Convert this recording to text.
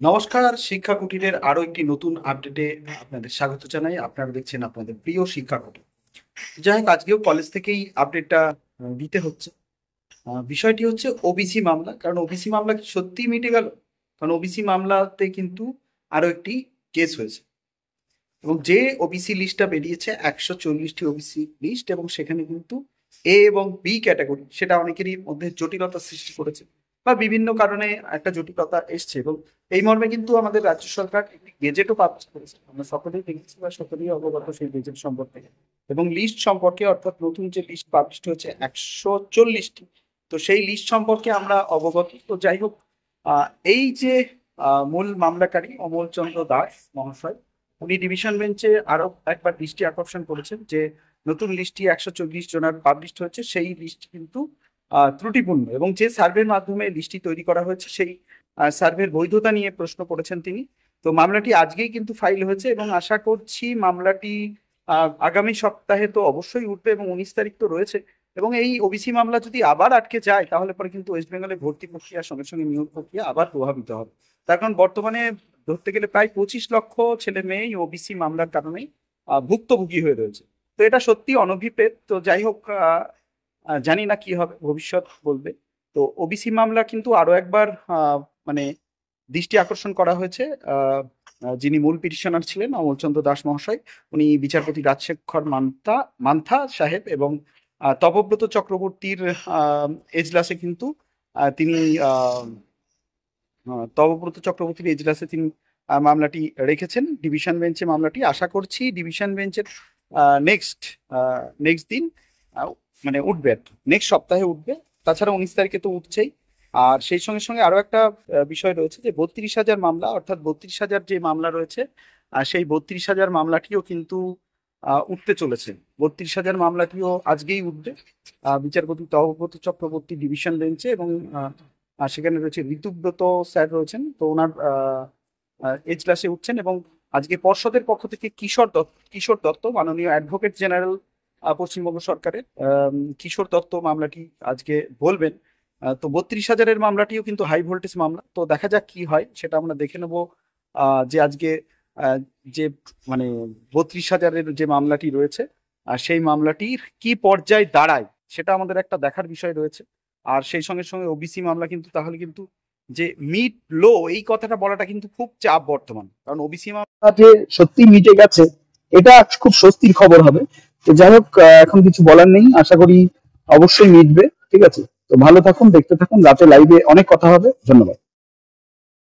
নমস্কার, শিক্ষা কুটিরের আরো একটি নতুন আপডেটে আপনাদের স্বাগত জানাই। আপনারা দেখছেন আপনাদের প্রিয় শিক্ষা কুটির। যাই হোক, আজকেও কলেজ থেকেই আপডেটটা দিতে হচ্ছে। বিষয়টি হচ্ছে ওবিসি মামলা। কারণ ওবিসি মামলা কি সত্যিই মিটে গেল? কারণ ওবিসি মামলাতে কিন্তু আরো একটি কেস হয়েছে, এবং যে ওবিসি লিস্টটা বেরিয়েছে 140টি ওবিসি লিস্ট, এবং সেখানে কিন্তু এ এবং বি ক্যাটাগরি, সেটা অনেকেরই মধ্যে জটিলতা সৃষ্টি করেছে বা বিভিন্ন কারণে একটা জটিলতা এসছে। এবং এই মর্মে কিন্তু আমাদের রাজ্য সরকার একটি গেজেটও পাবলিশ করেছে। আমরা সকলেই দেখেছি বা সকলেই অবগত সেই গেজেট সম্পর্কে এবং লিস্ট সম্পর্কে, অর্থাৎ নতুন যে লিস্ট পাবলিশ হয়েছে 140টি। তো সেই লিস্ট সম্পর্কে আমরা অবগত। তো যাই হোক, এই যে মূল মামলাকারী অমল চন্দ্র দাস মহাশয়, উনি ডিভিশন বেঞ্চে আরো একবার দৃষ্টি আকর্ষণ করেছেন যে নতুন লিস্টটি 140 জনের পাবলিশ হয়েছে, সেই লিস্ট কিন্তু ত্রুটিপূর্ণ, এবং যে সার্ভের মাধ্যমে লিস্টটি তৈরি করা হয়েছে সেই সার্ভের বৈধতা নিয়ে প্রশ্ন করেছেন তিনি। তো মামলাটি আজকেই কিন্তু ফাইল হয়েছে, এবং আশা করছি মামলাটি আগামী সপ্তাহে তো অবশ্যই উঠবে, এবং 19 তারিখ তো রয়েছে। এবং এই ওবিসি মামলা যদি আবার আটকে যায়, তাহলে পরে কিন্তু ওয়েস্ট বেঙ্গলে ভর্তি প্রক্রিয়ার সঙ্গে সঙ্গে নিয়োগ প্রক্রিয়া আবার প্রভাবিত হবে। তার কারণ বর্তমানে ধরতে গেলে প্রায় 25 লক্ষ ছেলে মেয়ে ওবিসি মামলার কারণেই ভুক্তভোগী হয়ে রয়েছে। তো এটা সত্যি অনভিপ্রেত। তো যাই হোক, জানি না কি হবে, ভবিষ্যৎ বলবে। তো ওবিসি মামলা কিন্তু আরো একবার মানে দৃষ্টি আকর্ষণ করা হয়েছে। যিনি মূল পিটিশনার ছিলেন অমলচন্দ্র দাস মহাশয়, উনি বিচারপতি রাজশেখর মান্থা সাহেব এবং তপব্রত চক্রবর্তীর এজলাসে কিন্তু তিনি তপব্রত চক্রবর্তীর এজলাসে তিনি মামলাটি রেখেছেন। ডিভিশন বেঞ্চে মামলাটি, আশা করছি ডিভিশন বেঞ্চের নেক্সট দিন মানে উঠবে, নেক্সট সপ্তাহে উঠবে। তাছাড়া 19 তারিখে তো উঠছেই। আর সেই সঙ্গে সঙ্গে আরো একটা বিষয় রয়েছে যে 32,000 মামলা, অর্থাৎ 32,000 যে মামলা রয়েছে, সেই 32,000 মামলাটিও কিন্তু উঠতে চলেছে। 32,000 মামলাটিও আজকেই উঠবে বিচারপতি তপব্রত চক্রবর্তী ডিভিশন বেঞ্চে, এবং সেখানে রয়েছে ঋতুব্রত স্যার রয়েছেন, তো ওনার এজলাসে উঠছেন। এবং আজকে পর্ষদের পক্ষ থেকে কিশোর দত্ত মাননীয় অ্যাডভোকেট জেনারেল পশ্চিমবঙ্গ সরকারের কিশোর দত্ত মামলাটি আজকে বলবেন। তো 32,000-এর মামলাটিও কিন্তু হাই ভোল্টেজ মামলা। তো দেখা যাক কি হয়, সেটা আমরা দেখে নেব। যে আজকে যে মানে 32,000-এর যে মামলাটি রয়েছে, সেই মামলাটির কি পর্যায়ে দাঁড়ায়, সেটা আমাদের একটা দেখার বিষয় রয়েছে। আর সেই সঙ্গে সঙ্গে ওবিসি মামলা কিন্তু তাহলে কিন্তু যে মিট লো, এই কথাটা বলাটা কিন্তু খুব চাপ বর্তমান, কারণ ওবিসি মামলা যে সত্যি মিটে গেছে, এটা খুব স্বস্তির খবর হবে। তো যাই হোক, এখন কিছু বলার নেই, আশা করি অবশ্যই মিটবে। ঠিক আছে, তো ভালো থাকুন, দেখতে থাকুন, রাতে লাইভে অনেক কথা হবে। ধন্যবাদ।